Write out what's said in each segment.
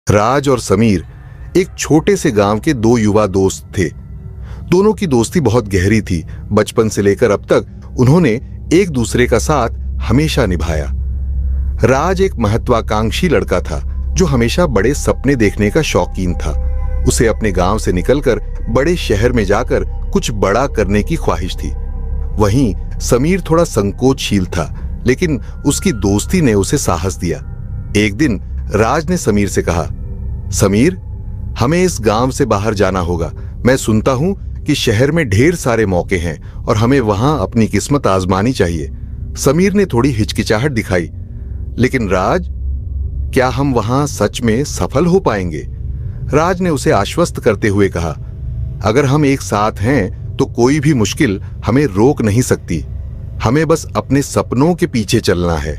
राज और समीर एक छोटे से गांव के दो युवा दोस्त थे। दोनों की दोस्ती बहुत गहरी थी। बचपन से लेकर अब तक उन्होंने एक दूसरे का साथ हमेशा निभाया। राज एक महत्वाकांक्षी लड़का था जो हमेशा बड़े सपने देखने का शौकीन था। उसे अपने गांव से निकलकर बड़े शहर में जाकर कुछ बड़ा करने की ख्वाहिश थी। वहीं समीर थोड़ा संकोचशील था, लेकिन उसकी दोस्ती ने उसे साहस दिया। एक दिन राज ने समीर से कहा, समीर, हमें इस गांव से बाहर जाना होगा। मैं सुनता हूं कि शहर में ढेर सारे मौके हैं और हमें वहां अपनी किस्मत आजमानी चाहिए। समीर ने थोड़ी हिचकिचाहट दिखाई, लेकिन राज, क्या हम वहां सच में सफल हो पाएंगे? राज ने उसे आश्वस्त करते हुए कहा, अगर हम एक साथ हैं तो कोई भी मुश्किल हमें रोक नहीं सकती। हमें बस अपने सपनों के पीछे चलना है।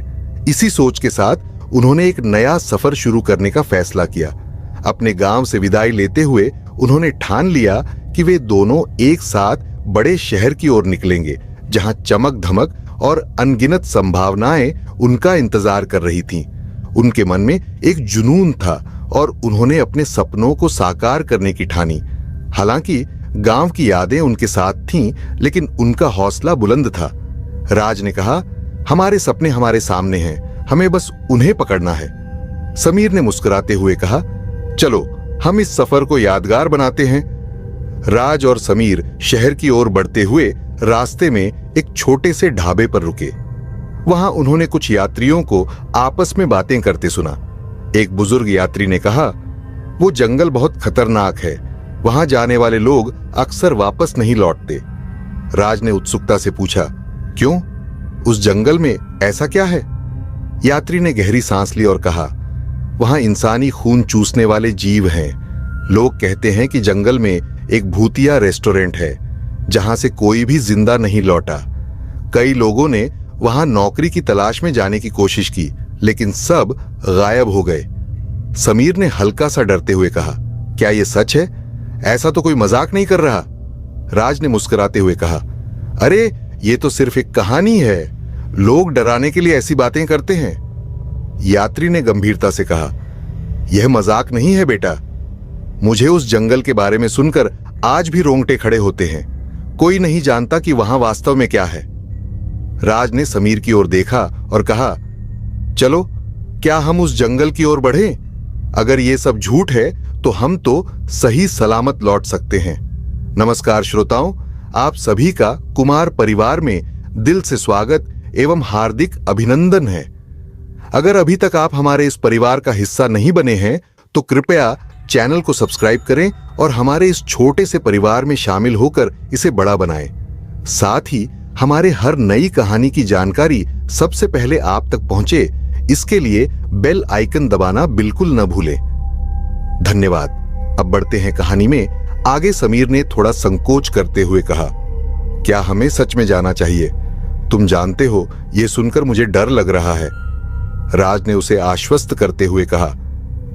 इसी सोच के साथ उन्होंने एक नया सफर शुरू करने का फैसला किया। अपने गांव से विदाई लेते हुए उन्होंने ठान लिया कि वे दोनों एक साथ बड़े शहर की ओर निकलेंगे, जहां चमक धमक और अनगिनत संभावनाएं उनका इंतजार कर रही थीं। उनके मन में एक जुनून था और उन्होंने अपने सपनों को साकार करने की ठानी। हालांकि गांव की यादें उनके साथ थीं, लेकिन उनका हौसला बुलंद था। राज ने कहा, हमारे सपने हमारे सामने हैं, हमें बस उन्हें पकड़ना है। समीर ने मुस्कुराते हुए कहा, चलो हम इस सफर को यादगार बनाते हैं। राज और समीर शहर की ओर बढ़ते हुए रास्ते में एक छोटे से ढाबे पर रुके। वहां उन्होंने कुछ यात्रियों को आपस में बातें करते सुना। एक बुजुर्ग यात्री ने कहा, वो जंगल बहुत खतरनाक है, वहां जाने वाले लोग अक्सर वापस नहीं लौटते। राज ने उत्सुकता से पूछा, क्यों? उस जंगल में ऐसा क्या है? यात्री ने गहरी सांस ली और कहा, वहां इंसानी खून चूसने वाले जीव हैं। लोग कहते हैं कि जंगल में एक भूतिया रेस्टोरेंट है जहां से कोई भी जिंदा नहीं लौटा। कई लोगों ने वहां नौकरी की तलाश में जाने की कोशिश की, लेकिन सब गायब हो गए। समीर ने हल्का सा डरते हुए कहा, क्या यह सच है? ऐसा तो कोई मजाक नहीं कर रहा? राज ने मुस्कुराते हुए कहा, अरे ये तो सिर्फ एक कहानी है, लोग डराने के लिए ऐसी बातें करते हैं। यात्री ने गंभीरता से कहा, यह मजाक नहीं है बेटा, मुझे उस जंगल के बारे में सुनकर आज भी रोंगटे खड़े होते हैं। कोई नहीं जानता कि वहां वास्तव में क्या है। राज ने समीर की ओर देखा और कहा, चलो क्या हम उस जंगल की ओर बढ़ें? अगर ये सब झूठ है तो हम तो सही सलामत लौट सकते हैं। नमस्कार श्रोताओं, आप सभी का कुमार परिवार में दिल से स्वागत एवं हार्दिक अभिनंदन है। अगर अभी तक आप हमारे इस परिवार का हिस्सा नहीं बने हैं तो कृपया चैनल को सब्सक्राइब करें और हमारे इस छोटे से परिवार में शामिल होकर इसे बड़ा बनाएं। साथ ही हमारे हर नई कहानी की जानकारी सबसे पहले आप तक पहुंचे, इसके लिए बेल आइकन दबाना बिल्कुल न भूलें। धन्यवाद। अब बढ़ते हैं कहानी में। आगे समीर ने थोड़ा संकोच करते हुए कहा, क्या हमें सच में जाना चाहिए? तुम जानते हो, यह सुनकर मुझे डर लग रहा है। राज ने उसे आश्वस्त करते हुए कहा,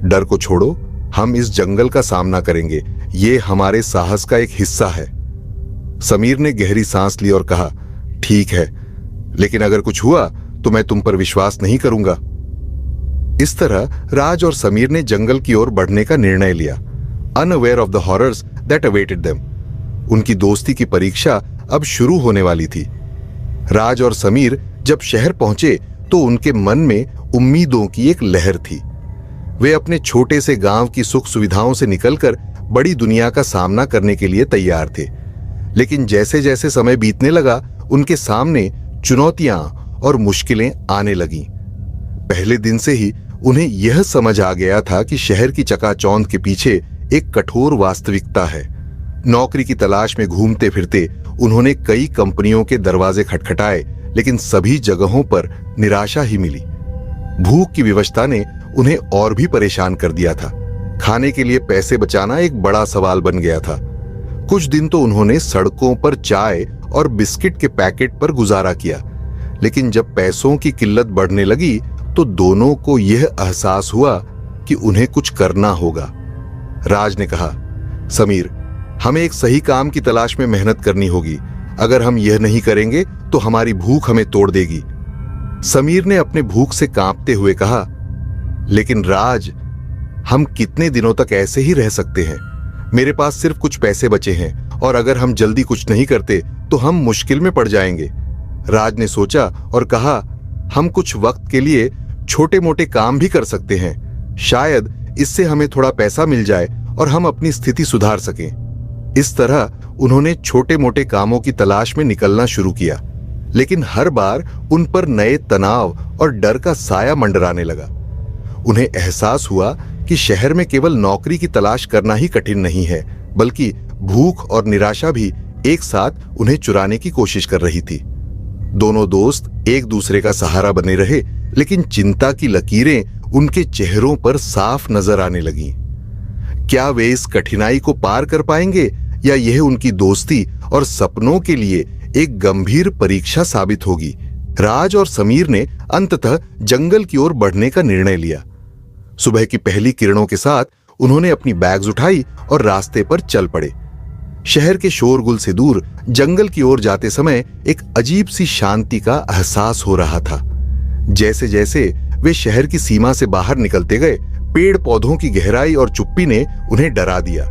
डर को छोड़ो, हम इस जंगल का सामना करेंगे, ये हमारे साहस का एक हिस्सा है। समीर ने गहरी सांस ली और कहा, ठीक है, लेकिन अगर कुछ हुआ तो मैं तुम पर विश्वास नहीं करूंगा। इस तरह राज और समीर ने जंगल की ओर बढ़ने का निर्णय लिया, unaware of the horrors that awaited them. उनकी दोस्ती की परीक्षा अब शुरू होने वाली थी। राज और समीर जब शहर पहुंचे तो उनके मन में उम्मीदों की एक लहर थी। वे अपने छोटे से गांव की सुख सुविधाओं से निकलकर बड़ी दुनिया का सामना करने के लिए तैयार थे। लेकिन जैसे जैसे समय बीतने लगा, उनके सामने चुनौतियां और मुश्किलें आने लगीं। पहले दिन से ही उन्हें यह समझ आ गया था कि शहर की चकाचौंध के पीछे एक कठोर वास्तविकता है। नौकरी की तलाश में घूमते फिरते उन्होंने कई कंपनियों के दरवाजे खटखटाए, लेकिन सभी जगहों पर निराशा ही मिली। भूख की विवशता ने उन्हें और भी परेशान कर दिया था। खाने के लिए पैसे बचाना एक बड़ा सवाल बन गया था। कुछ दिन तो उन्होंने सड़कों पर चाय और बिस्किट के पैकेट पर गुजारा किया, लेकिन जब पैसों की किल्लत बढ़ने लगी तो दोनों को यह एहसास हुआ कि उन्हें कुछ करना होगा। राज ने कहा, समीर, हमें एक सही काम की तलाश में मेहनत करनी होगी। अगर हम यह नहीं करेंगे तो हमारी भूख हमें तोड़ देगी। समीर ने अपने भूख से कांपते हुए कहा, लेकिन राज, हम कितने दिनों तक ऐसे ही रह सकते हैं? मेरे पास सिर्फ कुछ पैसे बचे हैं और अगर हम जल्दी कुछ नहीं करते तो हम मुश्किल में पड़ जाएंगे। राज ने सोचा और कहा, हम कुछ वक्त के लिए छोटे मोटे काम भी कर सकते हैं। शायद इससे हमें थोड़ा पैसा मिल जाए और हम अपनी स्थिति सुधार सकें। इस तरह उन्होंने छोटे मोटे कामों की तलाश में निकलना शुरू किया, लेकिन हर बार उन पर नए तनाव और डर का साया मंडराने लगा। उन्हें एहसास हुआ कि शहर में केवल नौकरी की तलाश करना ही कठिन नहीं है, बल्कि भूख और निराशा भी एक साथ उन्हें चुराने की कोशिश कर रही थी। दोनों दोस्त एक दूसरे का सहारा बने रहे, लेकिन चिंता की लकीरें उनके चेहरों पर साफ नजर आने लगीं। क्या वे इस कठिनाई को पार कर पाएंगे या यह उनकी दोस्ती और सपनों के लिए एक गंभीर परीक्षा साबित होगी? राज और समीर ने अंततः जंगल की ओर बढ़ने का निर्णय लिया। सुबह की पहली किरणों के साथ उन्होंने अपनी बैग्स उठाई और रास्ते पर चल पड़े। शहर के शोरगुल से दूर जंगल की ओर जाते समय एक अजीब सी शांति का एहसास हो रहा था। जैसे जैसे वे शहर की सीमा से बाहर निकलते गए, पेड़ पौधों की गहराई और चुप्पी ने उन्हें डरा दिया।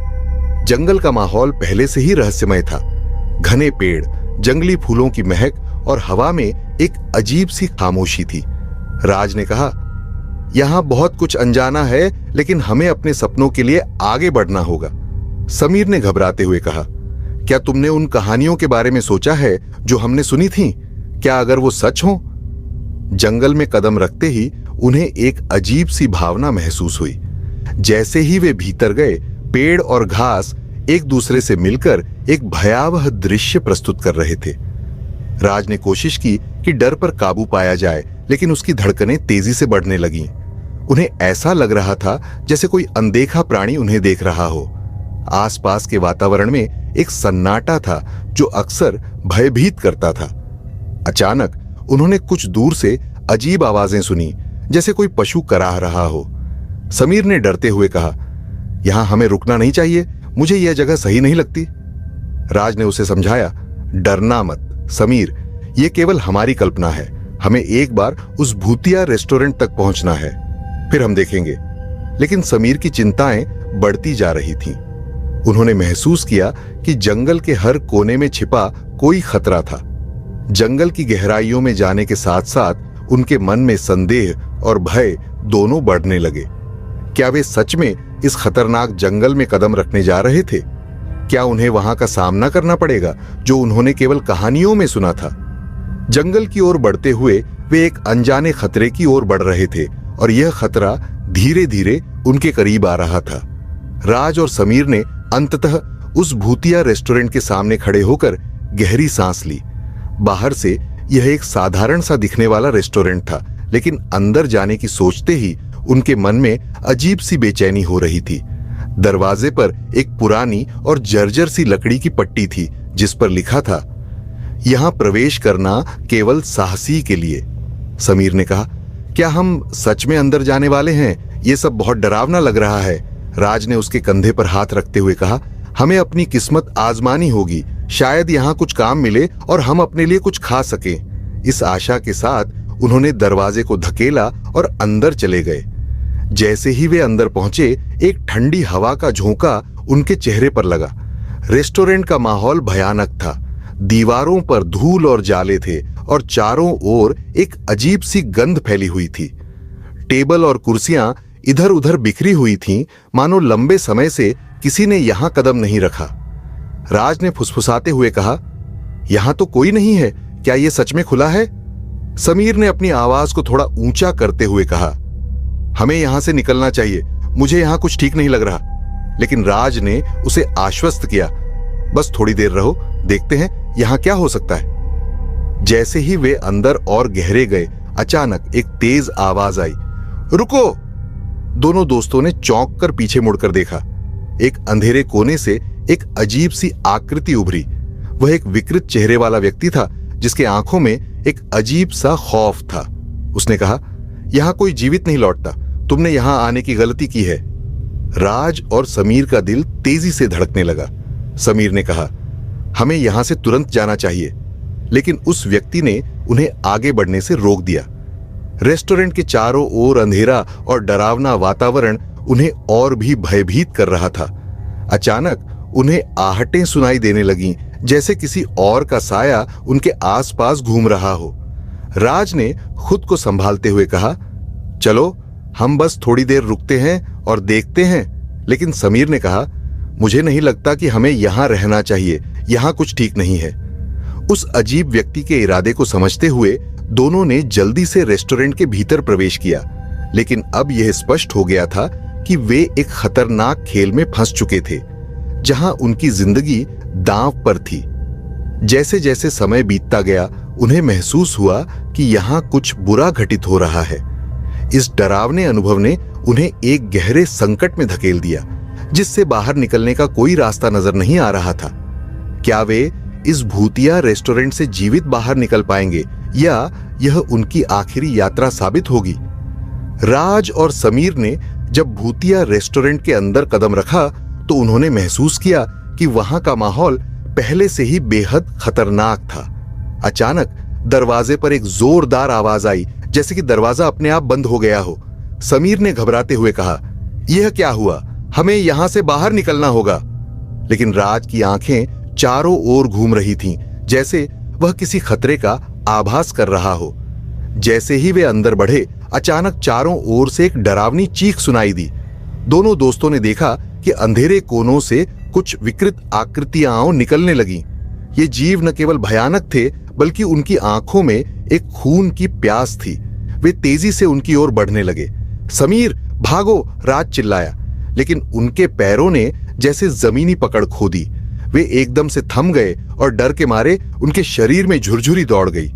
जंगल का माहौल पहले से ही रहस्यमय था। घने पेड़, जंगली फूलों की महक और हवा में एक अजीब सी खामोशी थी। राज ने कहा, यहां बहुत कुछ अनजाना है, लेकिन हमें अपने सपनों के लिए आगे बढ़ना होगा। समीर ने घबराते हुए कहा, क्या तुमने उन कहानियों के बारे में सोचा है जो हमने सुनी थी? क्या अगर वो सच हो? जंगल में कदम रखते ही उन्हें एक अजीब सी भावना महसूस हुई। जैसे ही वे भीतर गए, पेड़ और घास एक दूसरे से मिलकर एक भयावह दृश्य प्रस्तुत कर रहे थे। राज ने कोशिश की कि डर पर काबू पाया जाए, लेकिन उसकी धड़कनें तेजी से बढ़ने लगीं। उन्हें ऐसा लग रहा था जैसे कोई अनदेखा प्राणी उन्हें देख रहा हो। आसपास के वातावरण में एक सन्नाटा था जो अक्सर भयभीत करता था। अचानक उन्होंने कुछ दूर से अजीब आवाजें सुनी, जैसे कोई पशु कराह रहा हो। समीर ने डरते हुए कहा, यहां हमें रुकना नहीं चाहिए, मुझे यह जगह सही नहीं लगती। राज ने उसे समझाया, डरना मत समीर, यह केवल हमारी कल्पना है। हमें एक बार उस भूतिया रेस्टोरेंट तक पहुंचना है, फिर हम देखेंगे। लेकिन समीर की चिंताएं बढ़ती जा रही थीं। उन्होंने महसूस किया कि जंगल के हर कोने में छिपा कोई खतरा था। जंगल की गहराइयों में जाने के साथ साथ उनके मन में संदेह और भय दोनों बढ़ने लगे। क्या वे सच में इस खतरनाक जंगल में कदम रखने जा रहे थे? क्या उन्हें वहां का सामना करना पड़ेगा जो उन्होंने केवल कहानियों में सुना था? जंगल की ओर बढ़ते हुए वे एक अनजाने खतरे की ओर बढ़ रहे थे और यह खतरा धीरे धीरे उनके करीब आ रहा था। राज और समीर ने अंततः उस भूतिया रेस्टोरेंट के सामने खड़े होकर गहरी सांस ली। बाहर से यह एक साधारण सा दिखने वाला रेस्टोरेंट था, लेकिन अंदर जाने की सोचते ही उनके मन में अजीब सी बेचैनी हो रही थी। दरवाजे पर एक पुरानी और जर्जर सी लकड़ी की पट्टी थी, जिस पर लिखा था, यहां प्रवेश करना केवल साहसी के लिए। समीर ने कहा, क्या हम सच में अंदर जाने वाले हैं? यह सब बहुत डरावना लग रहा है। राज ने उसके कंधे पर हाथ रखते हुए कहा, हमें अपनी किस्मत आजमानी होगी। शायद यहां कुछ काम मिले और हम अपने लिए कुछ खा सकें। इस आशा के साथ उन्होंने दरवाजे को धकेला और अंदर चले गए। जैसे ही वे अंदर पहुंचे, एक ठंडी हवा का झोंका उनके चेहरे पर लगा। रेस्टोरेंट का माहौल भयानक था। दीवारों पर धूल और जाले थे और चारों ओर एक अजीब सी गंध फैली हुई थी। टेबल और कुर्सियां इधर उधर बिखरी हुई थीं, मानो लंबे समय से किसी ने यहां कदम नहीं रखा। राज ने फुसफुसाते हुए कहा, यहां तो कोई नहीं है, क्या यह सच में खुला है? समीर ने अपनी आवाज को थोड़ा ऊंचा करते हुए कहा, हमें यहां से निकलना चाहिए, मुझे यहां कुछ ठीक नहीं लग रहा। लेकिन राज ने उसे आश्वस्त किया, बस थोड़ी देर रहो, देखते हैं यहां क्या हो सकता है। जैसे ही वे अंदर और गहरे गए, अचानक एक तेज आवाज आई, रुको! दोनों दोस्तों ने चौंक कर पीछे मुड़कर देखा। एक अंधेरे कोने से एक अजीब सी आकृति उभरी। वह एक विकृत चेहरे वाला व्यक्ति था, जिसके आंखों में एक अजीब सा खौफ था। उसने कहा, यहां कोई जीवित नहीं लौटता, तुमने यहां आने की गलती की है। राज और समीर का दिल तेजी से धड़कने लगा। समीर ने कहा, हमें यहां से तुरंत जाना चाहिए। लेकिन उस व्यक्ति ने उन्हें आगे बढ़ने से रोक दिया। रेस्टोरेंट के चारों ओर अंधेरा और डरावना वातावरण उन्हें और भी भयभीत कर रहा था। अचानक उन्हें आहटें सुनाई देने लगीं, जैसे किसी और का साया उनके आसपास घूम रहा हो। राज ने खुद को संभालते हुए कहा, चलो हम बस थोड़ी देर रुकते हैं और देखते हैं। लेकिन समीर ने कहा, मुझे नहीं लगता कि हमें यहां रहना चाहिए, यहां कुछ ठीक नहीं है। उस अजीब व्यक्ति के इरादे को समझते हुए दोनों ने जल्दी से रेस्टोरेंट के भीतर प्रवेश किया, लेकिन अब यह स्पष्ट हो गया था कि वे एक खतरनाक खेल में फंस चुके थे, जहां उनकी जिंदगी दांव पर थी। जैसे जैसे समय बीतता गया, उन्हें महसूस हुआ कि यहां कुछ बुरा घटित हो रहा है। इस डरावने अनुभव ने उन्हें एक गहरे संकट में धकेल दिया, जिससे बाहर निकलने का कोई रास्ता नजर नहीं आ रहा था। क्या वे इस भूतिया रेस्टोरेंट से जीवित बाहर निकल पाएंगे, या यह उनकी आखिरी यात्रा साबित होगी? राज और समीर ने जब भूतिया रेस्टोरेंट के अंदर कदम रखा तो उन्होंने महसूस किया कि वहां का माहौल पहले से ही बेहद खतरनाक था। अचानक दरवाजे पर एक जोरदार आवाज आई, जैसे कि दरवाजा अपने आप बंद हो गया हो। समीर ने घबराते हुए कहा, यह क्या हुआ? हमें यहां से बाहर निकलना होगा। लेकिन राज की आंखें चारों ओर घूम रही थीं, जैसे वह किसी खतरे का आभास कर रहा हो। जैसे ही वे अंदर बढ़े, अचानक चारों ओर से एक डरावनी चीख सुनाई दी। दोनों दोस्तों ने देखा कि अंधेरे कोनों से कुछ विकृत आकृतियां निकलने लगीं। ये जीव न केवल भयानक थे, बल्कि उनकी आंखों में एक खून की प्यास थी। वे तेजी से उनकी ओर बढ़ने लगे। समीर, भागो! राज चिल्लाया, लेकिन उनके पैरों ने जैसे जमीनी पकड़ खो दी। वे एकदम से थम गए और डर के मारे उनके शरीर में झुरझुरी दौड़ गई।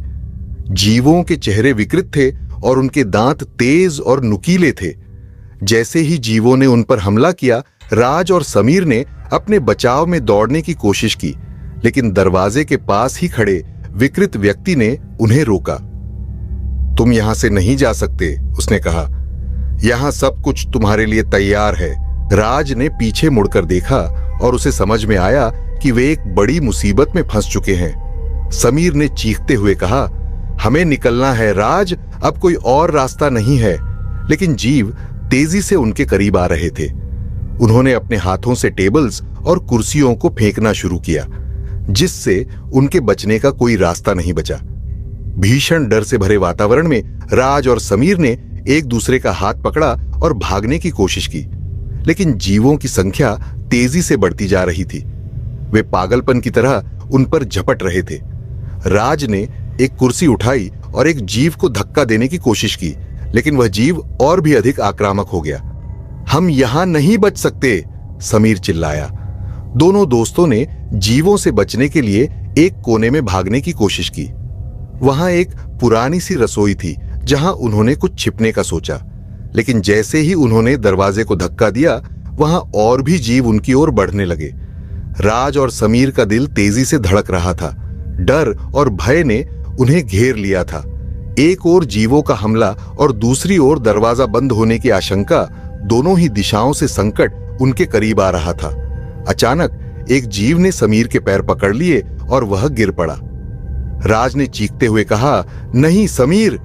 जीवों के चेहरे विकृत थे और उनके दांत तेज और नुकीले थे। जैसे ही जीवों ने उन पर हमला किया, राज और समीर ने अपने बचाव में दौड़ने की कोशिश की, लेकिन दरवाजे के पास ही खड़े विकृत व्यक्ति ने उन्हें रोका। तुम यहां से नहीं जा सकते, उसने कहा। यहां सब कुछ तुम्हारे लिए तैयार है। राज ने पीछे मुड़कर देखा और उसे समझ में आया कि वे एक बड़ी मुसीबत में फंस चुके हैं। समीर ने चीखते हुए कहा, हमें निकलना है राज, अब कोई और रास्ता नहीं है। लेकिन जीव तेजी से उनके करीब आ रहे थे। उन्होंने अपने हाथों से टेबल्स और कुर्सियों को फेंकना शुरू किया, जिससे उनके बचने का कोई रास्ता नहीं बचा। भीषण डर से भरे वातावरण में राज और समीर ने एक दूसरे का हाथ पकड़ा और भागने की कोशिश की, लेकिन जीवों की संख्या तेजी से बढ़ती जा रही थी। वे पागलपन की तरह उन पर झपट रहे थे। राज ने एक कुर्सी उठाई और एक जीव को धक्का देने की कोशिश की, लेकिन वह जीव और भी अधिक आक्रामक हो गया। हम यहां नहीं बच सकते, समीर चिल्लाया। दोनों दोस्तों ने जीवों से बचने के लिए एक कोने में भागने की कोशिश की। वहां एक पुरानी सी रसोई थी, जहां उन्होंने कुछ छिपने का सोचा, लेकिन जैसे ही उन्होंने दरवाजे को धक्का दिया, वहां और भी जीव उनकी ओर बढ़ने लगे। राज और समीर का दिल तेजी से धड़क रहा था। डर और भय ने उन्हें घेर लिया था। एक ओर जीवों का हमला और दूसरी ओर दरवाजा बंद होने की आशंका, दोनों ही दिशाओं से संकट उनके करीब आ रहा था। अचानक एक जीव ने समीर के पैर पकड़ लिए और वह गिर पड़ा। राज ने चीखते हुए कहा, नहीं समीर!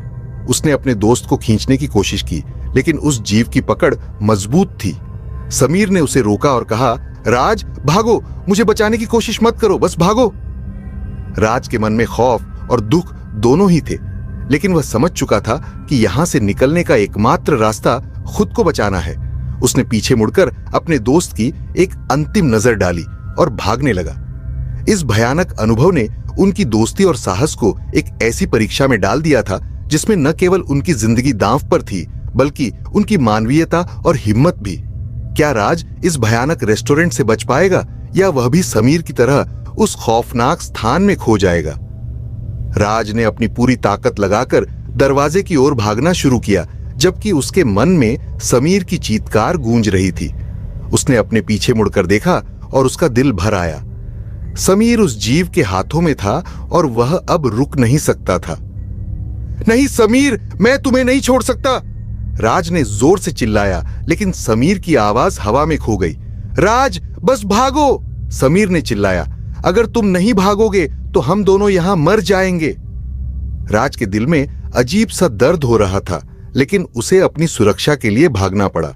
उसने अपने दोस्त को खींचने की कोशिश की, लेकिन उस जीव की पकड़ मजबूत थी। समीर ने उसे रोका और कहा, राज भागो, मुझे बचाने की कोशिश मत करो, बस भागो। राज के मन में खौफ और दुख दोनों ही थे, लेकिन वह समझ चुका था कि यहां से निकलने का एकमात्र रास्ता खुद को बचाना है। उसने पीछे मुड़कर अपने दोस्त की एक अंतिम नजर डाली और भागने लगा। इस भयानक अनुभव ने उनकी दोस्ती और साहस को एक ऐसी परीक्षा में डाल दिया था, जिसमें न केवल उनकी जिंदगी दांव पर थी, बल्कि उनकी मानवीयता और हिम्मत भी। क्या राज इस भयानक रेस्टोरेंट से बच पाएगा, या वह भी समीर की तरह उस खौफनाक स्थान में खो जाएगा? राज ने अपनी पूरी ताकत लगाकर दरवाजे की ओर भागना शुरू किया, जबकि उसके मन में समीर की चीत्कार गूंज रही थी। उसने अपने पीछे मुड़कर देखा और उसका दिल भर आया। समीर उस जीव के हाथों में था और वह अब रुक नहीं सकता था। नहीं समीर, मैं तुम्हें नहीं छोड़ सकता, राज ने जोर से चिल्लाया, लेकिन समीर की आवाज हवा में खो गई। राज बस भागो, समीर ने चिल्लाया। अगर तुम नहीं भागोगे तो हम दोनों यहां मर जाएंगे। राज के दिल में अजीब सा दर्द हो रहा था, लेकिन उसे अपनी सुरक्षा के लिए भागना पड़ा।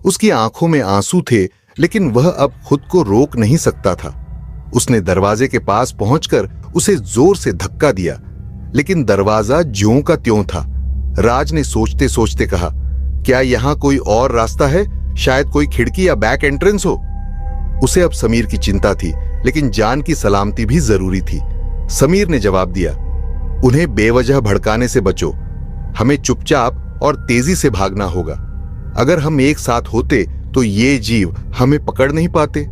उसकी आंखों में आंसू थे, लेकिन वह अब खुद को रोक नहीं सकता था। उसने दरवाजे के पास पहुंचकर उसे जोर से धक्का दिया, लेकिन दरवाजा ज्यों का त्यों था। राज ने सोचते सोचते कहा, क्या यहां कोई और रास्ता है? शायद कोई खिड़की या बैक एंट्रेंस हो। उसे अब समीर की चिंता थी, लेकिन जान की सलामती भी जरूरी थी। समीर ने जवाब दिया, उन्हें बेवजह भड़काने से बचो। हमें चुपचाप और तेजी से भागना होगा। अगर हम एक साथ होते तो ये जीव हमें पकड़ नहीं पाते।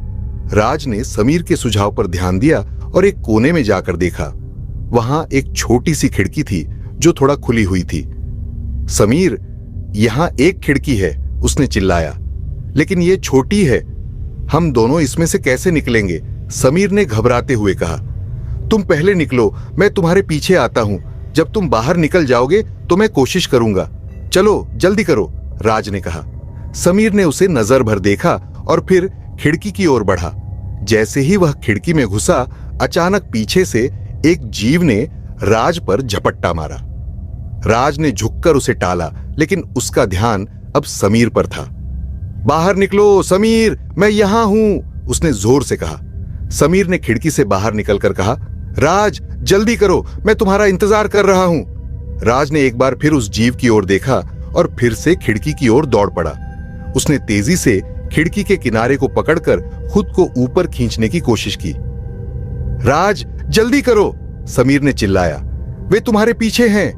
राज ने समीर के सुझाव पर ध्यान दिया और एक कोने में जाकर देखा। वहां एक छोटी सी खिड़की थी जो थोड़ा खुली हुई थी। समीर, यहां एक खिड़की है, उसने चिल्लाया, लेकिन ये छोटी है। हम दोनों इसमें से कैसे निकलेंगे? समीर ने घबराते हुए कहा। तुम पहले निकलो, मैं तुम्हारे पीछे आता हूं। जब तुम बाहर निकल जाओगे तो मैं कोशिश करूंगा। चलो जल्दी करो, राज ने कहा। समीर ने उसे नजर भर देखा और फिर खिड़की की ओर बढ़ा। जैसे ही वह खिड़की में घुसा, अचानक पीछे से एक जीव ने राज पर झपट्टा मारा। राज ने झुककर उसे टाला, लेकिन उसका ध्यान अब समीर पर था। बाहर निकलो समीर, मैं यहां हूं, उसने जोर से कहा। समीर ने खिड़की से बाहर निकलकर कहा, राज जल्दी करो, मैं तुम्हारा इंतजार कर रहा हूं। राज ने एक बार फिर उस जीव की ओर देखा और फिर से खिड़की की ओर दौड़ पड़ा। उसने तेजी से खिड़की के किनारे को पकड़कर खुद को ऊपर खींचने की कोशिश की। राज जल्दी करो, समीर ने चिल्लाया, वे तुम्हारे पीछे हैं।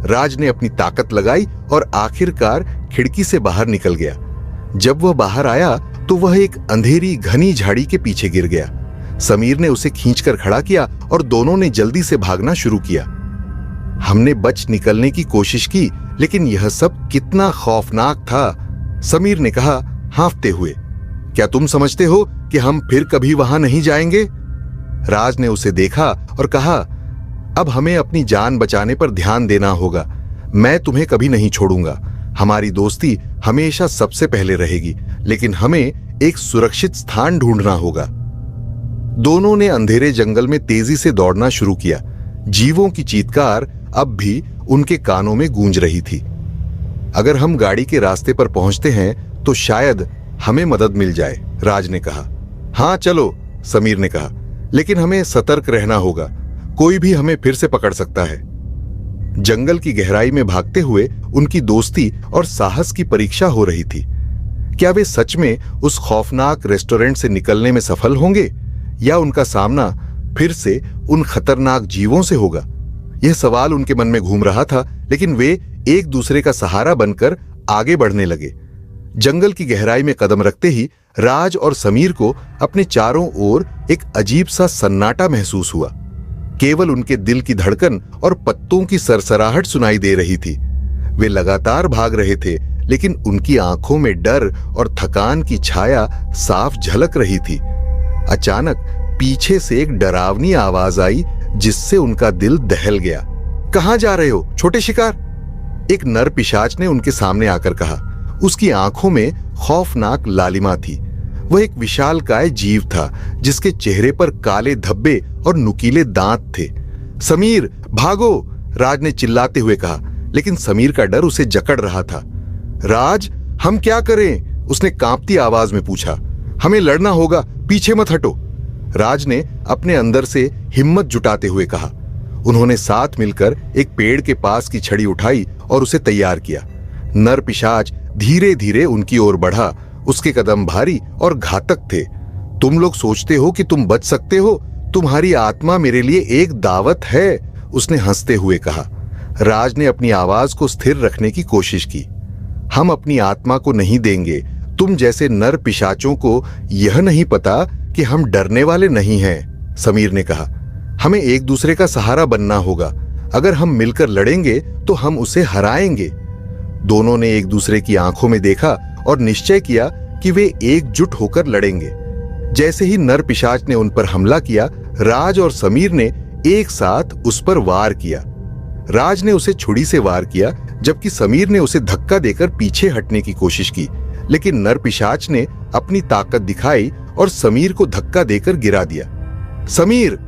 राज ने अपनी ताकत लगाई और आखिरकार खिड़की से बाहर निकल गया। जब वह बाहर आया तो वह एक अंधेरी घनी झाड़ी के पीछे गिर गया। समीर ने उसे खींचकर खड़ा किया और दोनों ने जल्दी से भागना शुरू किया। हमने बच निकलने की कोशिश की, लेकिन यह सब कितना खौफनाक था, समीर ने कहा हांफते हुए। क्या तुम समझते हो कि हम फिर कभी वहां नहीं जाएंगे? राज ने उसे देखा और कहा, अब हमें अपनी जान बचाने पर ध्यान देना होगा। मैं तुम्हें कभी नहीं छोड़ूंगा। हमारी दोस्ती हमेशा सबसे पहले रहेगी, लेकिन हमें एक सुरक्षित स्थान ढूंढना होगा। दोनों ने अंधेरे जंगल में तेजी से दौड़ना शुरू किया। जीवों की चीत्कार अब भी उनके कानों में गूंज रही थी। अगर हम गाड़ी के रास्ते पर पहुंचते हैं तो शायद हमें मदद मिल जाए, राज ने कहा। हां चलो, समीर ने कहा, लेकिन हमें सतर्क रहना होगा। कोई भी हमें फिर से पकड़ सकता है। जंगल की गहराई में भागते हुए उनकी दोस्ती और साहस की परीक्षा हो रही थी। क्या वे सच में उस खौफनाक रेस्टोरेंट से निकलने में सफल होंगे, या उनका सामना फिर से उन खतरनाक जीवों से होगा? यह सवाल उनके मन में घूम रहा था, लेकिन वे एक दूसरे का सहारा बनकर आगे बढ़ने लगे। जंगल की गहराई में कदम रखते ही राज और समीर को अपने चारों ओर एक अजीब सा सन्नाटा महसूस हुआ। केवल उनके दिल की धड़कन और पत्तों की सरसराहट सुनाई दे रही थी। वे लगातार भाग रहे थे, लेकिन उनकी आंखों में डर और थकान की छाया साफ झलक रही थी। अचानक पीछे से एक डरावनी आवाज आई, जिससे उनका दिल दहल गया। कहां जा रहे हो छोटे शिकार? एक नर पिशाच ने उनके सामने आकर कहा। उसकी आंखों में खौफनाक लालिमा थी। वह एक विशालकाय जीव था, जिसके चेहरे पर काले धब्बे और नुकीले दांत थे। समीर भागो, राज ने चिल्लाते हुए कहा, लेकिन समीर का डर उसे जकड़ रहा था। राज हम क्या करें? उसने कांपती आवाज में पूछा। हमें लड़ना होगा, पीछे मत हटो, राज ने अपने अंदर से हिम्मत जुटाते हुए कहा। उन्होंने साथ मिलकर एक पेड़ के पास की छड़ी उठाई और उसे तैयार किया। नर पिशाच धीरे धीरे उनकी ओर बढ़ा। उसके कदम भारी और घातक थे। तुम लोग सोचते हो कि तुम बच सकते हो? तुम्हारी आत्मा मेरे लिए एक दावत है, उसने हंसते हुए कहा। राज ने अपनी आवाज को स्थिर रखने की कोशिश की। हम अपनी आत्मा को नहीं देंगे। तुम जैसे नर पिशाचों को यह नहीं पता कि हम डरने वाले नहीं हैं, समीर ने कहा। हमें एक दूसरे का सहारा बनना होगा। अगर हम मिलकर लड़ेंगे तो हम उसे हराएंगे। दोनों ने एक दूसरे की आंखों में देखा और निश्चय किया कि वे एकजुट होकर लड़ेंगे। जैसे ही नर पिशाच ने उन पर हमला किया, राज और समीर ने एक साथ उस पर वार किया। राज ने उसे छुरी से वार किया, जबकि समीर ने उसे धक्का देकर पीछे हटने की कोशिश की, लेकिन नर पिशाच ने अपनी ताकत दिखाई और समीर को धक्का देकर गिरा दिया। समीर,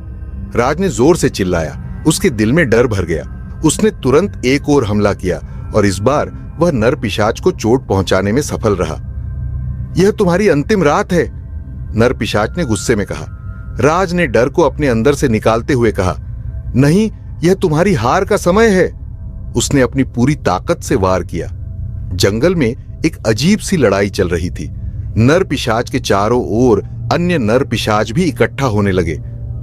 राज ने जोर से चिल्लाया। उसके दिल में डर भर गया। उसने तुरंत एक और हमला किया और इस बार वह नर पिशाच को चोट पहुंचाने में सफल रहा। यह तुम्हारी अंतिम रात है, नर पिशाच ने गुस्से में कहा। राज ने डर को अपने अंदर से निकालते हुए कहा, नहीं, यह तुम्हारी हार का समय है। उसने अपनी पूरी ताकत से वार किया। जंगल में एक अजीब सी लड़ाई चल रही थी। नर पिशाच के चारों ओर अन्य नर पिशाच भी इकट्ठा होने लगे।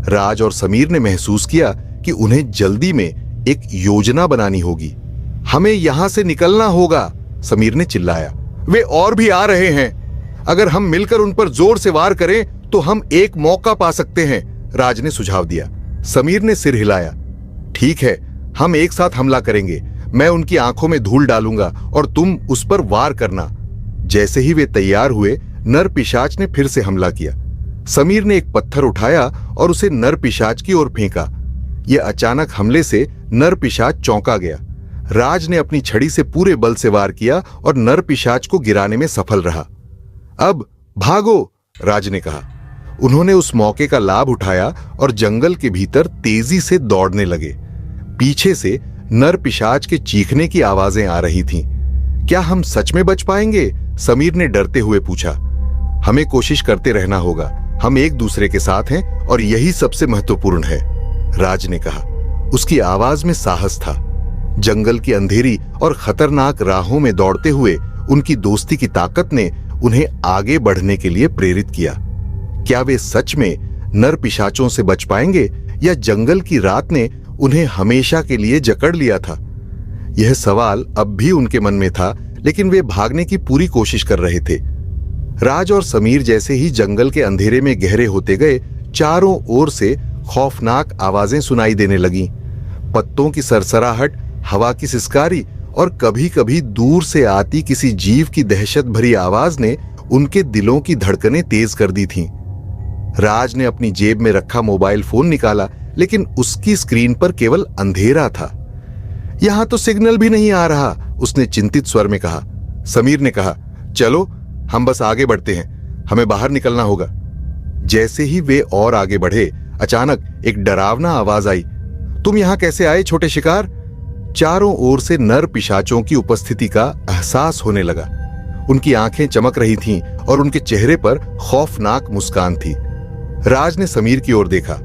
राज और समीर ने महसूस किया कि उन्हें जल्दी में एक योजना बनानी होगी। हमें यहां से निकलना होगा, समीर ने चिल्लाया। वे और भी आ रहे हैं। अगर हम मिलकर उन पर जोर से वार करें तो हम एक मौका पा सकते हैं, राज ने सुझाव दिया। समीर ने सिर हिलाया। ठीक है, हम एक साथ हमला करेंगे। मैं उनकी आंखों में धूल डालूंगा और तुम उस पर वार करना। जैसे ही वे तैयार हुए, नर पिशाच ने फिर से हमला किया। समीर ने एक पत्थर उठाया और उसे नर पिशाच की ओर फेंका। यह अचानक हमले से नर पिशाच चौंका गया। राज ने अपनी छड़ी से पूरे बल से वार किया और नर पिशाच को गिराने में सफल रहा। अब भागो, राज ने कहा। उन्होंने उस मौके का लाभ उठाया और जंगल के भीतर तेजी से दौड़ने लगे। पीछे से नर पिशाच के चीखने की आवाजें आ रही थीं। क्या हम सच में बच पाएंगे? समीर ने डरते हुए पूछा। हमें कोशिश करते रहना होगा। हम एक दूसरे के साथ हैं और यही सबसे महत्वपूर्ण है, राज ने कहा। उसकी आवाज में साहस था। जंगल की अंधेरी और खतरनाक राहों में दौड़ते हुए उनकी दोस्ती की ताकत ने उन्हें आगे बढ़ने के लिए प्रेरित किया। क्या वे सच में नर पिशाचों से बच पाएंगे या जंगल की रात ने उन्हें हमेशा के लिए जकड़ लिया था? यह सवाल अब भी उनके मन में था, लेकिन वे भागने की पूरी कोशिश कर रहे थे। राज और समीर जैसे ही जंगल के अंधेरे में गहरे होते गए, चारों ओर से खौफनाक आवाजें सुनाई देने लगीं। पत्तों की सरसराहट, हवा की सिसकारी और कभी-कभी दूर से आती किसी जीव की दहशत भरी आवाज ने उनके दिलों की धड़कनें तेज कर दी थीं। राज ने अपनी जेब में रखा मोबाइल फोन निकाला, लेकिन उसकी स्क्रीन पर केवल अंधेरा था। यहां तो सिग्नल भी नहीं आ रहा, उसने चिंतित स्वर में कहा। समीर ने कहा, चलो हम बस आगे बढ़ते हैं, हमें बाहर निकलना होगा। जैसे ही वे और आगे बढ़े, अचानक एक डरावना आवाज आई। तुम यहां कैसे आए, छोटे शिकार? चारों ओर से नर पिशाचों की उपस्थिति का एहसास होने लगा। उनकी आंखें चमक रही थीं और उनके चेहरे पर खौफनाक मुस्कान थी। राज ने समीर की ओर देखा।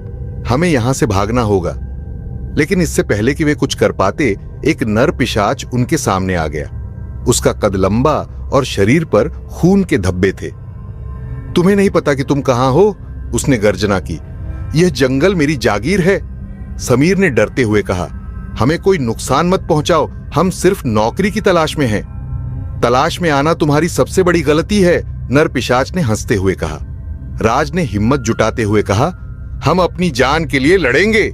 हमें यहां से भागना होगा। लेकिन इससे पहले कि वे कुछ कर पाते, एक नर पिशाच उनके सामने आ गया। उसका कद लंबा और शरीर पर खून के धब्बे थे। तुम्हें नहीं पता कि तुम कहां हो, उसने गर्जना की। यह जंगल मेरी जागीर है, समीर ने डरते हुए कहा। हमें कोई नुकसान मत पहुंचाओ, हम सिर्फ नौकरी की तलाश में हैं। तलाश में आना तुम्हारी सबसे बड़ी गलती है, नर पिशाच ने हंसते हुए कहा। राज ने हिम्मत जुटाते हुए कहा, हम अपनी जान के लिए लड़ेंगे।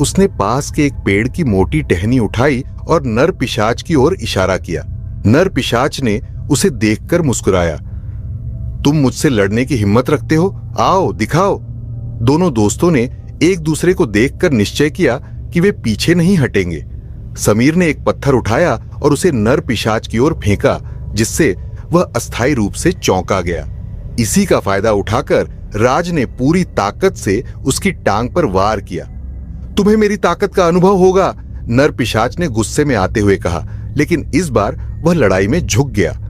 उसने पास के एक पेड़ की मोटी टहनी उठाई और नर पिशाच की ओर इशारा किया। नर पिशाच ने उसे देखकर मुस्कुराया। तुम मुझसे लड़ने की हिम्मत रखते हो? आओ दिखाओ। दोनों दोस्तों ने एक दूसरे को देखकर निश्चय किया कि वे पीछे नहीं हटेंगे। समीर ने एक पत्थर उठाया और उसे नर पिशाच की ओर फेंका, जिससे वह अस्थायी रूप से चौंका गया। इसी का फायदा उठाकर राज ने पूरी ताकत से उसकी टांग पर वार किया। तुम्हें मेरी ताकत का अनुभव होगा, नर पिशाच ने गुस्से में आते हुए कहा, लेकिन इस बार वह लड़ाई में झुक गया।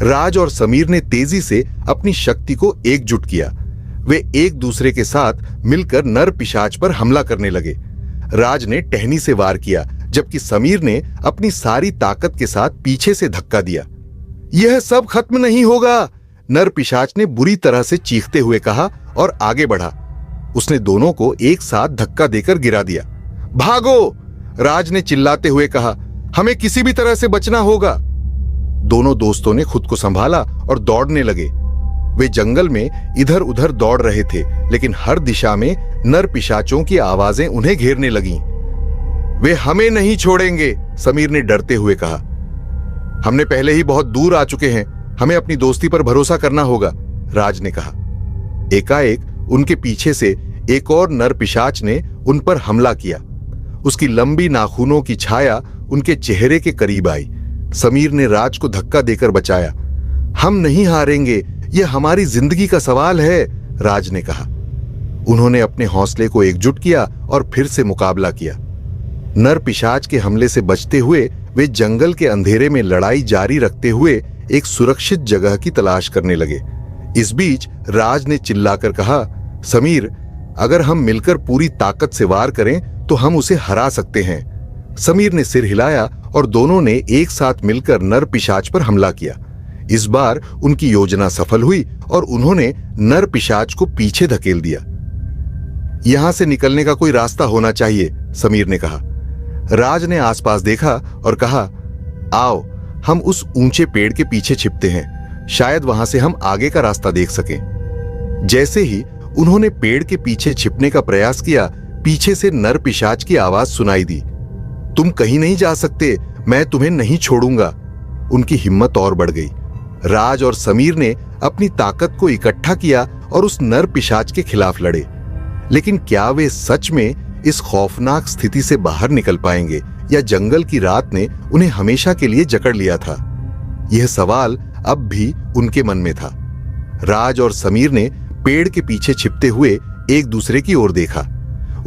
राज और समीर ने तेजी से अपनी शक्ति को एकजुट किया। वे एक दूसरे के साथ मिलकर नर पिशाच पर हमला करने लगे। राज ने टहनी से वार किया, जबकि समीर ने अपनी सारी ताकत के साथ पीछे से धक्का दिया। यह सब खत्म नहीं होगा, नर पिशाच ने बुरी तरह से चीखते हुए कहा और आगे बढ़ा। उसने दोनों को एक साथ धक्का देकर गिरा दिया। भागो, राज ने चिल्लाते हुए कहा, हमें किसी भी तरह से बचना होगा। दोनों दोस्तों ने खुद को संभाला और दौड़ने लगे। वे जंगल में इधर उधर दौड़ रहे थे, लेकिन हर दिशा में नर पिशाचों की आवाजें उन्हें घेरने लगीं। वे हमें नहीं छोड़ेंगे, समीर ने डरते हुए कहा। हमने पहले ही बहुत दूर आ चुके हैं, हमें अपनी दोस्ती पर भरोसा करना होगा, राज ने कहा। एकाएक उनके पीछे से एक और नर पिशाच ने उन पर हमला किया। उसकी लंबी नाखूनों की छाया उनके चेहरे के करीब आई। समीर ने राज को धक्का देकर बचाया। हम नहीं हारेंगे, यह हमारी जिंदगी का सवाल है, राज ने कहा। उन्होंने अपने हौसले को एकजुट किया और फिर से मुकाबला किया। नर पिशाच के हमले से बचते हुए वे जंगल के अंधेरे में लड़ाई जारी रखते हुए एक सुरक्षित जगह की तलाश करने लगे। इस बीच राज ने चिल्लाकर कहा, समीर, अगर हम मिलकर पूरी ताकत से वार करें तो हम उसे हरा सकते हैं। समीर ने सिर हिलाया और दोनों ने एक साथ मिलकर नर पिशाच पर हमला किया। इस बार उनकी योजना सफल हुई और उन्होंने नर पिशाच को पीछे धकेल दिया। यहां से निकलने का कोई रास्ता होना चाहिए, समीर ने कहा। राज ने आसपास देखा और कहा, आओ हम उस ऊंचे पेड़ के पीछे छिपते हैं, शायद वहां से हम आगे का रास्ता देख सकें। जैसे ही उन्होंने पेड़ के पीछे छिपने का प्रयास किया, पीछे से नर पिशाच की आवाज सुनाई दी, तुम कहीं नहीं जा सकते, मैं तुम्हें नहीं छोड़ूंगा। उनकी हिम्मत और बढ़ गई। राज और समीर ने अपनी ताकत को इकट्ठा किया और उस नर पिशाच के खिलाफ लड़े। लेकिन क्या वे सच में इस खौफनाक स्थिति से बाहर निकल पाएंगे या जंगल की रात ने उन्हें हमेशा के लिए जकड़ लिया था? यह सवाल अब भी उनके मन में था। राज और समीर ने पेड़ के पीछे छिपते हुए एक दूसरे की ओर देखा।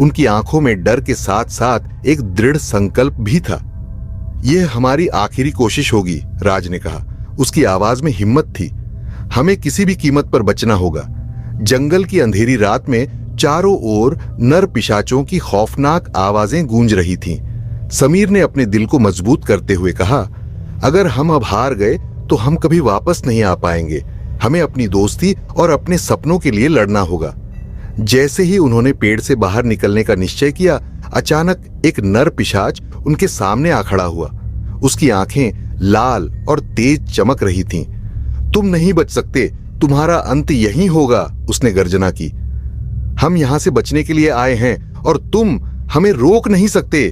उनकी आंखों में डर के साथ साथ एक दृढ़ संकल्प भी था। यह हमारी आखिरी कोशिश होगी, राज ने कहा। उसकी आवाज में हिम्मत थी। हमें किसी भी कीमत पर बचना होगा। जंगल की अंधेरी रात में चारों ओर नर पिशाचों की खौफनाक आवाजें गूंज रही थीं। समीर ने अपने दिल को मजबूत करते हुए कहा, अगर हम अब हार गए तो हम कभी वापस नहीं आ पाएंगे। हमें अपनी दोस्ती और अपने सपनों के लिए लड़ना होगा। जैसे ही उन्होंने पेड़ से बाहर निकलने का निश्चय किया, अचानक एक नर पिशाच उनके सामने आ खड़ा हुआ। उसकी आंखें लाल और तेज चमक रही थीं। तुम नहीं बच सकते, तुम्हारा अंत यहीं होगा, उसने गर्जना की। हम यहां से बचने के लिए आए हैं और तुम हमें रोक नहीं सकते,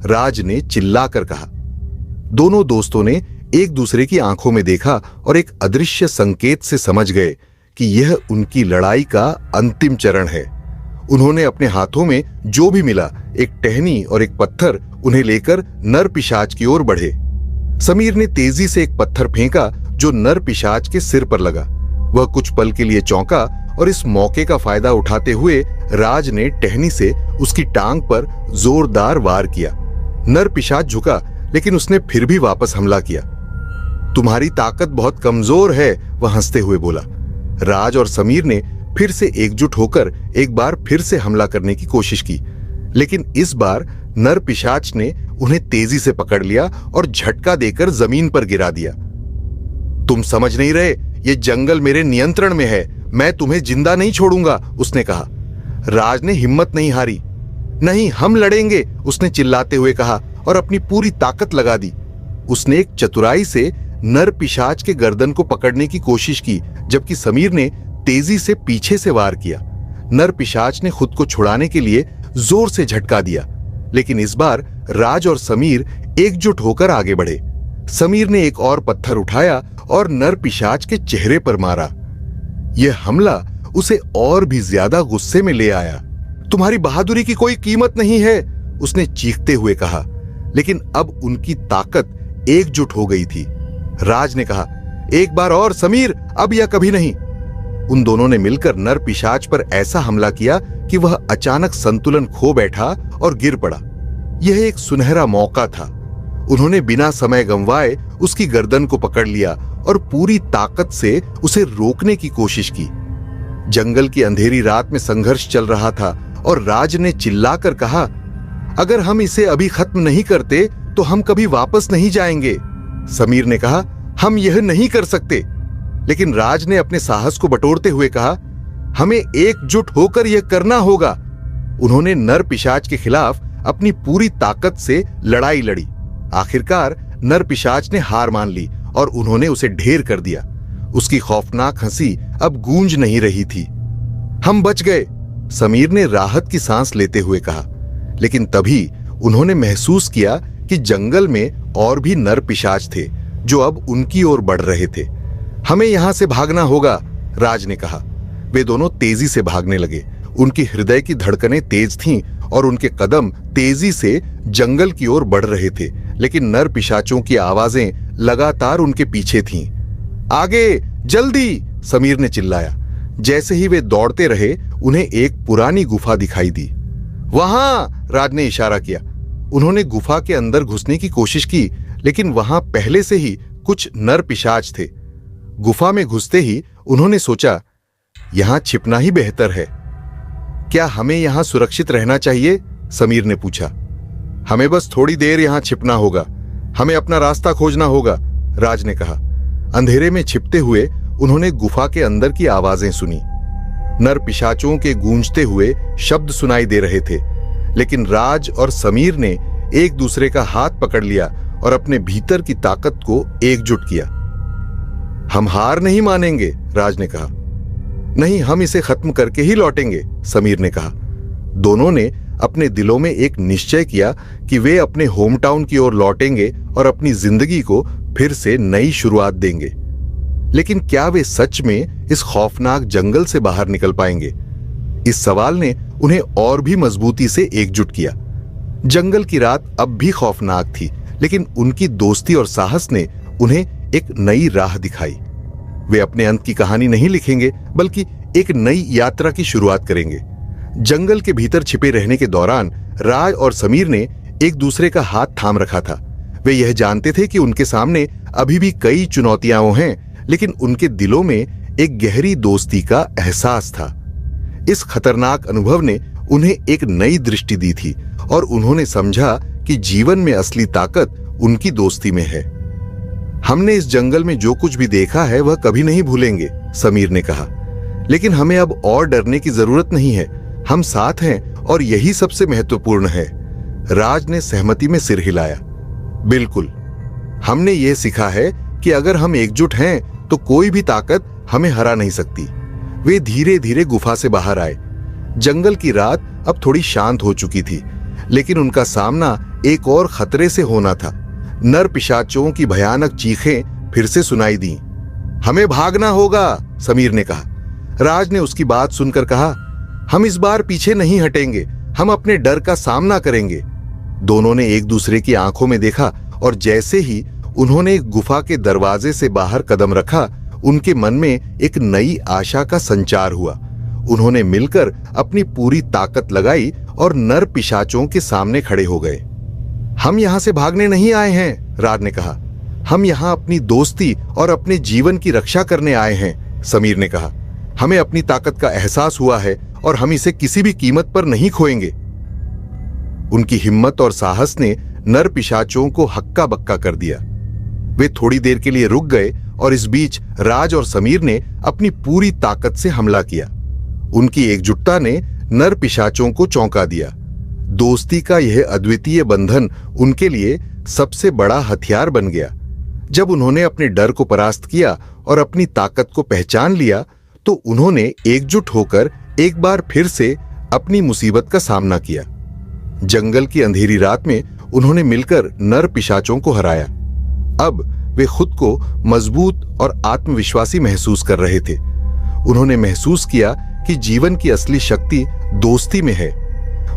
राज ने चिल्लाकर कहा। दोनों दोस्तों ने एक दूसरे की आंखों में देखा और एक अदृश्य संकेत से समझ गए कि यह उनकी लड़ाई का अंतिम चरण है। उन्होंने अपने हाथों में जो भी मिला, एक टहनी और एक पत्थर, उन्हें लेकर नर पिशाच की ओर बढ़े। समीर ने तेजी से एक पत्थर फेंका जो नर पिशाच के सिर पर लगा। वह कुछ पल के लिए चौंका और इस मौके का फायदा उठाते हुए राज ने टहनी से उसकी टांग पर जोरदार वार किया। नर पिशाच झुका, लेकिन उसने फिर भी वापस हमला किया। तुम्हारी ताकत बहुत कमजोर है, वह हंसते हुए बोला। राज और समीर ने फिर से एकजुट होकर एक बार फिर से हमला करने की कोशिश की, लेकिन इस बार नर पिशाच ने उन्हें तेजी से पकड़ लिया और झटका देकर जमीन पर गिरा दिया। तुम समझ नहीं रहे, ये जंगल मेरे नियंत्रण में है, मैं तुम्हें जिंदा नहीं छोड़ूंगा, उसने कहा। राज ने हिम्मत नहीं हारी। नहीं, हम लड़ेंगे, उसने चिल्लाते हुए कहा और अपनी पूरी ताकत लगा दी। उसने एक चतुराई से नर पिशाच के गर्दन को पकड़ने की कोशिश की, जबकि समीर ने तेजी से पीछे से वार किया। नर पिशाच ने खुद को छुड़ाने के लिए जोर से झटका दिया, लेकिन इस बार राज और समीर एकजुट होकर आगे बढ़े। समीर ने एक और पत्थर उठाया और नर पिशाच के चेहरे पर मारा। यह हमला उसे और भी ज्यादा गुस्से में ले आया। तुम्हारी बहादुरी की कोई कीमत नहीं है, उसने चीखते हुए कहा, लेकिन अब उनकी ताकत एकजुट हो गई थी। राज ने कहा, एक बार और समीर, अब या कभी नहीं। उन दोनों ने मिलकर नर पिशाच पर ऐसा हमला किया कि वह अचानक संतुलन खो बैठा और गिर पड़ा। यह एक सुनहरा मौका था। उन्होंने बिना समय गंवाए उसकी गर्दन को पकड़ लिया और पूरी ताकत से उसे रोकने की कोशिश की। जंगल की अंधेरी रात में संघर्ष चल रहा था और राज ने चिल्लाकर कहा, अगर हम इसे अभी खत्म नहीं करते तो हम कभी वापस नहीं जाएंगे। समीर ने कहा, हम यह नहीं कर सकते, लेकिन राज ने अपने साहस को बटोरते हुए कहा, हमें एकजुट होकर यह करना होगा। उन्होंने नर पिशाच के खिलाफ अपनी पूरी ताकत से लड़ाई लड़ी। आखिरकार नर पिशाच ने हार मान ली और उन्होंने उसे ढेर कर दिया। उसकी खौफनाक हंसी अब गूंज नहीं रही थी। हम बच गए, समीर ने राहत की सांस लेते हुए कहा, लेकिन तभी उन्होंने महसूस किया कि जंगल में और भी नर पिशाच थे जो अब उनकी ओर बढ़ रहे थे। हमें यहां से भागना होगा, राज ने कहा। वे दोनों तेजी से भागने लगे। उनकी हृदय की धड़कनें तेज थीं और उनके कदम तेजी से जंगल की ओर बढ़ रहे थे, लेकिन नर पिशाचों की आवाजें लगातार उनके पीछे थीं। आगे, जल्दी, समीर ने चिल्लाया। जैसे ही वे दौड़ते रहे, उन्हें एक पुरानी गुफा दिखाई दी। वहां, राज ने इशारा किया। उन्होंने गुफा के अंदर घुसने की कोशिश की, लेकिन वहां पहले से ही कुछ नर पिशाच थे। गुफा में घुसते ही उन्होंने सोचा, यहां छिपना ही बेहतर है। क्या हमें यहां सुरक्षित रहना चाहिए? समीर ने पूछा। हमें बस थोड़ी देर यहां छिपना होगा, हमें अपना रास्ता खोजना होगा, राज ने कहा। अंधेरे में छिपते हुए उन्होंने गुफा के अंदर की आवाजें सुनी। नर पिशाचों के गूंजते हुए शब्द सुनाई दे रहे थे, लेकिन राज और समीर ने एक दूसरे का हाथ पकड़ लिया और अपने भीतर की ताकत को एकजुट किया। हम हार नहीं मानेंगे, राज ने कहा। नहीं, हम इसे खत्म करके ही लौटेंगे, समीर ने कहा। दोनों ने अपने दिलों में एक निश्चय किया कि वे अपने होम टाउन की ओर लौटेंगे और अपनी जिंदगी को फिर से नई शुरुआत देंगे। लेकिन क्या वे सच में इस खौफनाक जंगल से बाहर निकल पाएंगे? इस सवाल ने उन्हें और भी मजबूती से एकजुट किया। जंगल की रात अब भी खौफनाक थी, लेकिन उनकी दोस्ती और साहस ने उन्हें एक नई राह दिखाई। वे अपने अंत की कहानी नहीं लिखेंगे, बल्कि एक नई यात्रा की शुरुआत करेंगे। जंगल के भीतर छिपे रहने के दौरान राज और समीर ने एक दूसरे का हाथ थाम रखा था। वे यह जानते थे कि उनके सामने अभी भी कई चुनौतियां हैं, लेकिन उनके दिलों में एक गहरी दोस्ती का एहसास था। इस खतरनाक अनुभव ने उन्हें एक नई दृष्टि दी थी और उन्होंने समझा कि जीवन में असली ताकत उनकी दोस्ती में है। हमने इस जंगल में जो कुछ भी देखा है वह कभी नहीं भूलेंगे, समीर ने कहा। लेकिन हमें अब और डरने की जरूरत नहीं है, हम साथ हैं और यही सबसे महत्वपूर्ण है। राज ने सहमति में सिर हिलाया। बिल्कुल, हमने ये सीखा है कि अगर हम एकजुट हैं तो कोई भी ताकत हमें हरा नहीं सकती। वे धीरे धीरे गुफा से बाहर आए। जंगल की रात अब थोड़ी शांत हो चुकी थी, लेकिन उनका सामना एक और खतरे से होना था। नर पिशाचों की भयानक चीखें फिर से सुनाई दी। हमें भागना होगा, समीर ने कहा। राज ने उसकी बात सुनकर कहा, हम इस बार पीछे नहीं हटेंगे, हम अपने डर का सामना करेंगे। दोनों ने एक दूसरे की आंखों में देखा और जैसे ही उन्होंने गुफा के दरवाजे से बाहर कदम रखा, उनके मन में एक नई आशा का संचार हुआ। उन्होंने मिलकर अपनी पूरी ताकत लगाई और नर पिशाचों के सामने खड़े हो गए। हम यहां से भागने नहीं आए हैं, राज ने कहा। हम यहां अपनी दोस्ती और अपने जीवन की रक्षा करने आए हैं, समीर ने कहा। हमें अपनी ताकत का एहसास हुआ है और हम इसे किसी भी कीमत पर नहीं खोएंगे। उनकी हिम्मत और साहस ने नर पिशाचों को हक्का बक्का कर दिया। वे थोड़ी देर के लिए रुक गए और इस बीच राज और समीर ने अपनी पूरी ताकत से हमला किया। उनकी एकजुटता ने नर पिशाचों को चौंका दिया। दोस्ती का यह अद्वितीय बंधन उनके लिए सबसे बड़ा हथियार बन गया। जब उन्होंने अपने डर को परास्त किया और अपनी ताकत को पहचान लिया, तो उन्होंने एकजुट होकर एक बार फिर से अपनी मुसीबत का सामना किया। जंगल की अंधेरी रात में उन्होंने मिलकर नर पिशाचों को हराया। अब वे खुद को मजबूत और आत्मविश्वासी महसूस कर रहे थे। उन्होंने महसूस किया कि जीवन की असली शक्ति दोस्ती में है,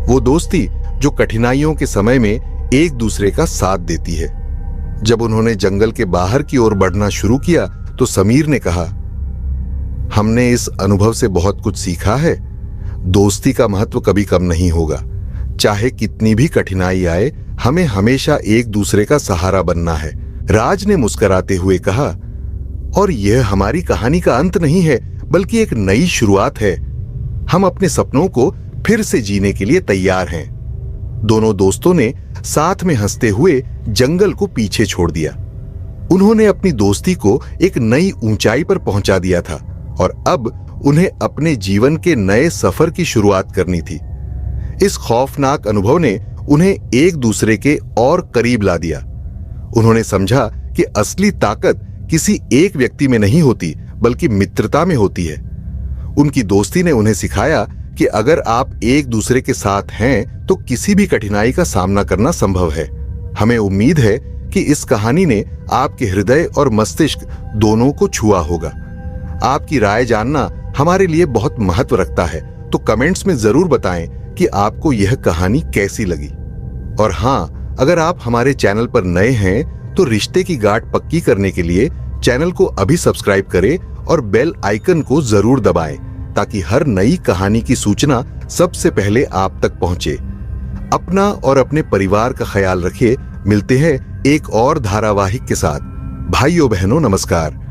वो दोस्ती जो कठिनाइयों के समय में एक दूसरे का साथ देती है। जब उन्होंने जंगल के बाहर की ओर बढ़ना शुरू किया तो समीर ने कहा, हमने इस अनुभव से बहुत कुछ सीखा है। दोस्ती का महत्व कभी कम नहीं होगा। चाहे कितनी भी कठिनाई आए, हमें हमेशा एक दूसरे का सहारा बनना है, राज ने मुस्कुराते हुए कहा। और यह हमारी कहानी का अंत नहीं है, बल्कि एक नई शुरुआत है। हम अपने सपनों को फिर से जीने के लिए तैयार हैं। दोनों दोस्तों ने साथ में हंसते हुए जंगल को पीछे छोड़ दिया। उन्होंने अपनी दोस्ती को एक नई ऊंचाई पर पहुंचा दिया था और अब उन्हें अपने जीवन के नए सफर की शुरुआत करनी थी। इस खौफनाक अनुभव ने उन्हें एक दूसरे के और करीब ला दिया। उन्होंने समझा कि असली ताकत किसी एक व्यक्ति में नहीं होती, बल्कि मित्रता में होती है। उनकी दोस्ती ने उन्हें सिखाया कि अगर आप एक दूसरे के साथ हैं तो किसी भी कठिनाई का सामना करना संभव है। हमें उम्मीद है कि इस कहानी ने आपके हृदय और मस्तिष्क दोनों को छुआ होगा। आपकी राय जानना हमारे लिए बहुत महत्व रखता है, तो कमेंट्स में जरूर बताएं कि आपको यह कहानी कैसी लगी। और हाँ, अगर आप हमारे चैनल पर नए हैं तो रिश्ते की गांठ पक्की करने के लिए चैनल को अभी सब्सक्राइब करें और बेल आइकन को जरूर दबाएं, ताकि हर नई कहानी की सूचना सबसे पहले आप तक पहुंचे। अपना और अपने परिवार का ख्याल रखिए। मिलते हैं एक और धारावाहिक के साथ। भाइयों बहनों नमस्कार।